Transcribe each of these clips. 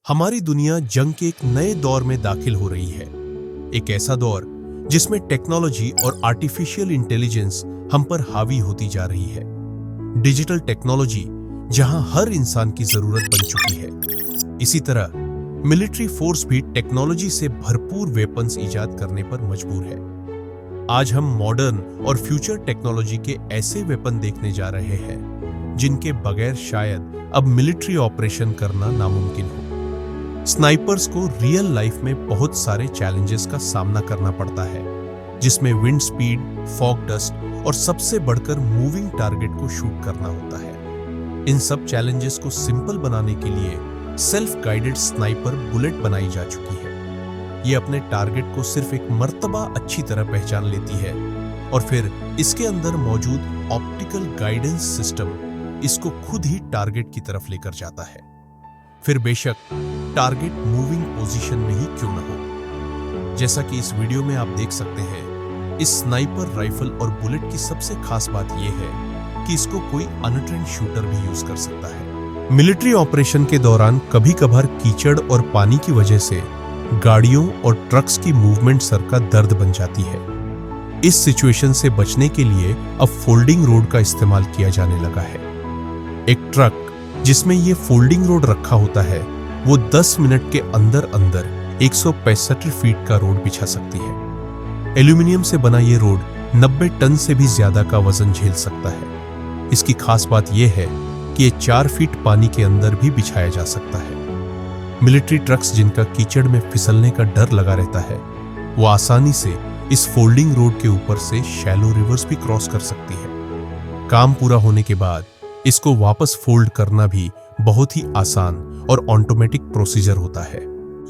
हमारी दुनिया जंग के एक नए दौर में दाखिल हो रही है। एक ऐसा दौर जिसमें टेक्नोलॉजी और आर्टिफिशियल इंटेलिजेंस हम पर हावी होती जा रही है। डिजिटल टेक्नोलॉजी जहां हर इंसान की जरूरत बन चुकी है, इसी तरह मिलिट्री फोर्स भी टेक्नोलॉजी से भरपूर वेपन्स इजाद करने पर मजबूर है। आज हम मॉडर्न और फ्यूचर टेक्नोलॉजी के ऐसे वेपन देखने जा रहे हैं जिनके बगैर शायद अब मिलिट्री ऑपरेशन करना नामुमकिन हो। स्नाइपर्स को रियल लाइफ में बहुत सारे चैलेंजेस का सामना करना पड़ता है, जिसमें विंड स्पीड, फॉग डस्ट और सबसे बढ़कर मूविंग टारगेट को शूट करना होता है। इन सब चैलेंजेस को सिंपल बनाने के लिए सेल्फ गाइडेड स्नाइपर बुलेट बनाई जा चुकी है। ये अपने टारगेट को सिर्फ एक मर्तबा अच्छी तरह पहचान लेती है और फिर इसके अंदर मौजूद ऑप्टिकल गाइडेंस सिस्टम इसको खुद ही टारगेट की तरफ लेकर जाता है। फिर बेशक टारगेट मूविंग पोजीशन में ही क्यों न हो। जैसा कि इस वीडियो में आप देख सकते हैं, इस स्नाइपर राइफल और बुलेट की सबसे खास बात यह है कि इसको कोई अनट्रेंड शूटर भी यूज कर सकता है। मिलिट्री ऑपरेशन के दौरान कभी कभार कीचड़ और पानी की वजह से गाड़ियों और ट्रक्स की मूवमेंट सर का दर्द बन जाती है। इस सिचुएशन से बचने के लिए अब फोल्डिंग रोड का इस्तेमाल किया जाने लगा है। एक ट्रक जिसमें ये फोल्डिंग रोड रखा होता है, वो 10 मिनट के अंदर अंदर 165 फीट का रोड बिछा सकती है। एल्यूमिनियम से बना ये रोड 90 टन से भी ज्यादा का वजन झेल सकता है। इसकी खास बात यह है कि ये 4 फीट पानी के अंदर भी बिछाया जा सकता है। मिलिट्री ट्रक्स जिनका कीचड़ में फिसलने का डर लगा रहता है, वो आसानी से इस फोल्डिंग रोड के ऊपर से शैलो रिवर्स भी क्रॉस कर सकती है। काम पूरा होने के बाद इसको वापस फोल्ड करना भी बहुत ही आसान और ऑटोमेटिक प्रोसीजर होता है।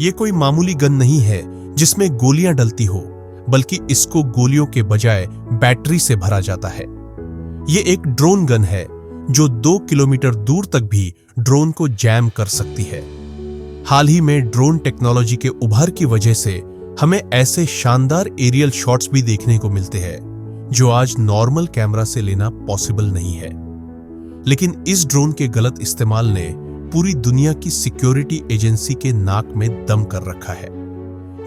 ये कोई मामूली गन नहीं है जिसमें गोलियां डलती हो, बल्कि इसको गोलियों के बजाय बैटरी से भरा जाता है। ये एक ड्रोन गन है जो 2 किलोमीटर दूर तक भी ड्रोन को जैम कर सकती है। हाल ही में ड्रोन टेक्नोलॉजी के उभार की वजह से हमें ऐसे शानदार एरियल शॉट्स भी देखने को मिलते हैं जो आज नॉर्मल कैमरा से लेना पॉसिबल नहीं है। लेकिन इस ड्रोन के गलत इस्तेमाल ने पूरी दुनिया की सिक्योरिटी एजेंसी के नाक में दम कर रखा है।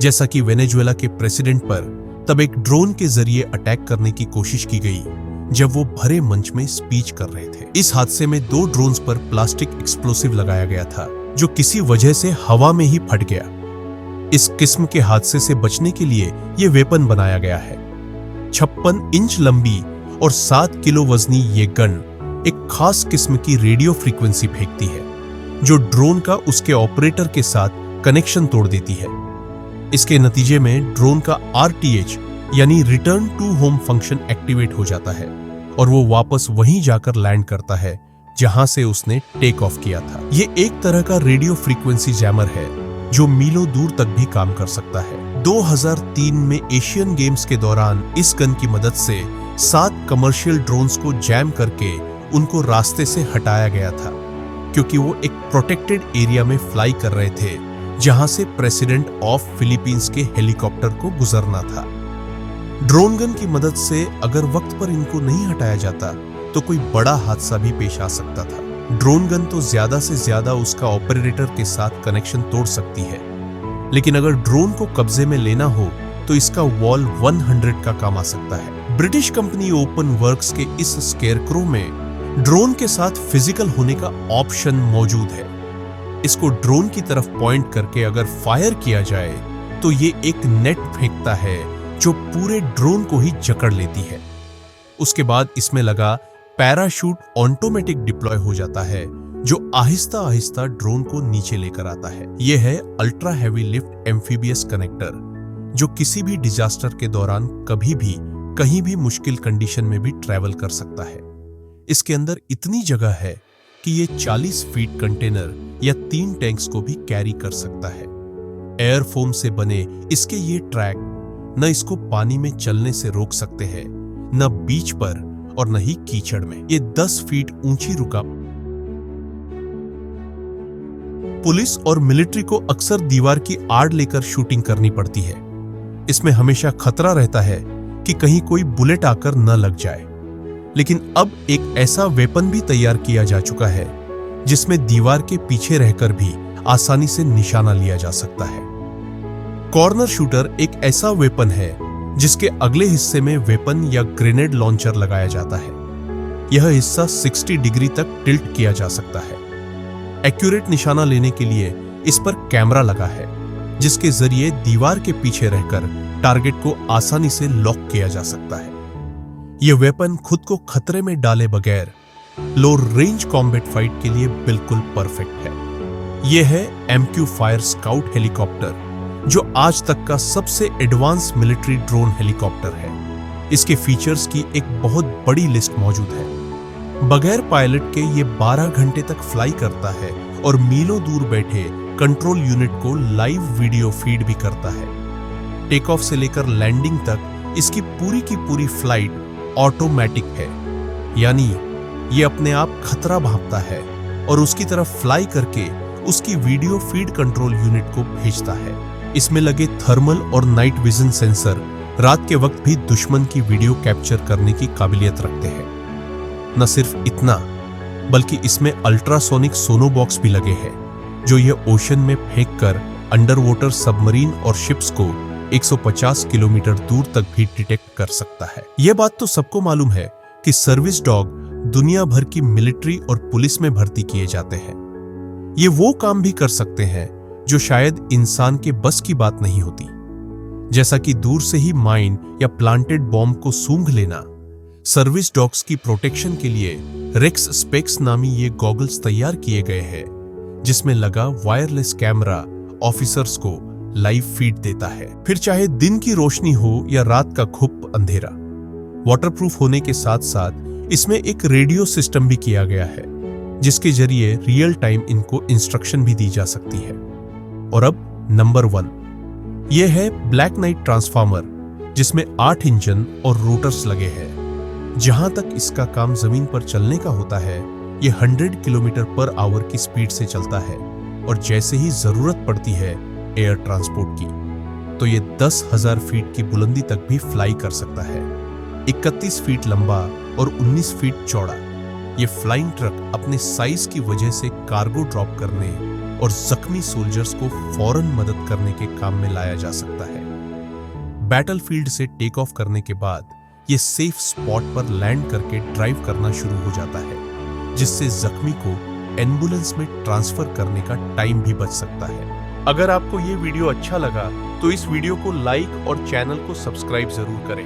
जैसा कि वेनेजुएला के प्रेसिडेंट पर तब एक ड्रोन के जरिए अटैक करने की कोशिश की गई जब वो भरे मंच में स्पीच कर रहे थे। इस हादसे में 2 ड्रोन्स पर प्लास्टिक एक्सप्लोसिव लगाया गया था जो किसी वजह से हवा में ही फट गया। इस किस्म के हादसे से बचने के लिए यह वेपन बनाया गया है। 56 इंच लंबी और 7 किलो वजनी ये गन एक खास किस्म की रेडियो फ्रीक्वेंसी फेंकती है जो ड्रोन का उसके ऑपरेटर के साथ कनेक्शन तोड़ देती है। इसके नतीजे में ड्रोन का RTH यानी return to home function activate हो जाता है और वो वापस वहीं जाकर लैंड करता है जहां से उसने टेक ऑफ किया था। ये एक तरह का रेडियो फ्रीक्वेंसी जैमर है जो मीलों दूर तक भी काम कर सकता है। 2003 में एशियन गेम्स के दौरान इस गन की मदद से 7 कमर्शियल ड्रोन्स को जैम करके उनको रास्ते से हटाया गया था, क्योंकि वो एक प्रोटेक्टेड एरिया में फ्लाई कर रहे थे जहां से प्रेसिडेंट ऑफ फिलीपींस के हेलीकॉप्टर को गुजरना था। ड्रोन गन की मदद से अगर वक्त पर इनको नहीं हटाया जाता तो कोई बड़ा हादसा भी पेश आ सकता था। ड्रोन गन तो ज्यादा से ज्यादा उसका ऑपरेटर के साथ कनेक्शन तोड़ सकती है, लेकिन अगर ड्रोन को कब्जे में लेना हो तो इसका वॉल 100 का काम आ सकता है। ब्रिटिश कंपनी ओपन वर्क्स के इस स्केयरक्रो में ड्रोन के साथ फिजिकल होने का ऑप्शन मौजूद है। इसको ड्रोन की तरफ पॉइंट करके अगर फायर किया जाए तो ये एक नेट फेंकता है जो पूरे ड्रोन को ही जकड़ लेती है। उसके बाद इसमें लगा पैराशूट ऑटोमेटिक डिप्लॉय हो जाता है जो आहिस्ता आहिस्ता ड्रोन को नीचे लेकर आता है। यह है ultra heavy lift amphibious connector जो किसी भी डिजास्टर के दौरान कभी भी कहीं भी मुश्किल कंडीशन में भी ट्रैवल कर सकता है। इसके अंदर इतनी जगह है कि ये 40 फीट कंटेनर या 3 टैंक्स को भी कैरी कर सकता है। एयर फोम से बने इसके ये ट्रैक न इसको पानी में चलने से रोक सकते हैं, न बीच पर और न ही कीचड़ में। ये 10 फीट ऊंची रुका। पुलिस और मिलिट्री को अक्सर दीवार की आड़ लेकर शूटिंग करनी पड़ती है। इसमें हमेशा खतरा रहता है कि कहीं कोई बुलेट आकर न लग जाए। लेकिन अब एक ऐसा वेपन भी तैयार किया जा चुका है जिसमें दीवार के पीछे रहकर भी आसानी से निशाना लिया जा सकता है। कॉर्नर शूटर एक ऐसा वेपन है जिसके अगले हिस्से में वेपन या ग्रेनेड लॉन्चर लगाया जाता है। यह हिस्सा 60 डिग्री तक टिल्ट किया जा सकता है। एक्यूरेट निशाना लेने के लिए इस पर कैमरा लगा है, जिसके जरिए दीवार के पीछे रहकर टारगेट को आसानी से लॉक किया जा सकता है। यह वेपन खुद को खतरे में डाले बगैर लो रेंज कॉम्बैट फाइट के लिए बिल्कुल परफेक्ट है। यह है MQ फायर स्काउट हेलीकॉप्टर, जो आज तक का सबसे एडवांस मिलिट्री ड्रोन हेलीकॉप्टर है। इसके फीचर्स की एक बहुत बड़ी लिस्ट मौजूद है। बगैर पायलट के ये 12 घंटे तक फ्लाई करता है और मीलों दूर बैठे कंट्रोल यूनिट को लाइव वीडियो फीड भी करता है। टेक ऑफ से लेकर लैंडिंग तक इसकी पूरी की पूरी फ्लाइट ऑटोमेटिक है, यानी ये अपने आप खतरा भांपता है और उसकी तरफ फ्लाई करके उसकी वीडियो फीड कंट्रोल यूनिट को भेजता है। इसमें लगे थर्मल और नाइट विजन सेंसर रात के वक्त भी दुश्मन की वीडियो कैप्चर करने की काबिलियत रखते हैं। न सिर्फ इतना, बल्कि इसमें अल्ट्रासोनिक सोनो बॉक्स भी लगे हैं, जो यह ओशन में फेंककर अंडर वाटर सबमरीन और शिप्स को 150 किलोमीटर दूर तक भी डिटेक्ट कर सकता है। यह बात तो सबको मालूम है कि सर्विस डॉग दुनिया भर की मिलिट्री और पुलिस में भर्ती किए जाते हैं। ये वो काम भी कर सकते हैं जो शायद इंसान के बस की बात नहीं होती, जैसा कि दूर से ही माइन या प्लांटेड बॉम्ब को सूंघ लेना। सर्विस डॉग्स की प्रोटेक्शन के लिए रेक्स स्पेक्स नामी ये गॉगल्स तैयार किए गए हैं, जिसमें लगा वायरलेस कैमरा ऑफिसर्स को लाइव फीड देता है, फिर चाहे दिन की रोशनी हो या रात का घुप अंधेरा। वाटरप्रूफ होने के साथ साथ इसमें एक रेडियो सिस्टम भी किया गया है, जिसके जरिए रियल टाइम इनको इंस्ट्रक्शन भी दी जा सकती है। और अब नंबर 1, यह है ब्लैक नाइट ट्रांसफार्मर, जिसमें 8 इंजन और रोटर्स लगे हैं। जहां तक इसका काम जमीन पर चलने का होता है, यह 100 किलोमीटर पर आवर की स्पीड से चलता है और जैसे ही जरूरत पड़ती है एयर ट्रांसपोर्ट की, तो यह 10,000 फीट की बुलंदी तक भी फ्लाई कर सकता है। 31 फीट लंबा और 19 फीट चौड़ा, यह फ्लाइंग ट्रक अपने साइज की वजह से कार्गो ड्रॉप करने और जख्मी सोल्जर्स को फौरन मदद करने के काम में लाया जा सकता है। बैटलफील्ड से टेक ऑफ करने के बाद यह सेफ स्पॉट पर लैंड करके ड्राइव करना शुरू हो जाता है, जिससे जख्मी को एम्बुलेंस में ट्रांसफर करने का टाइम भी बच सकता है। अगर आपको यह वीडियो अच्छा लगा तो इस वीडियो को लाइक और चैनल को सब्सक्राइब जरूर करें।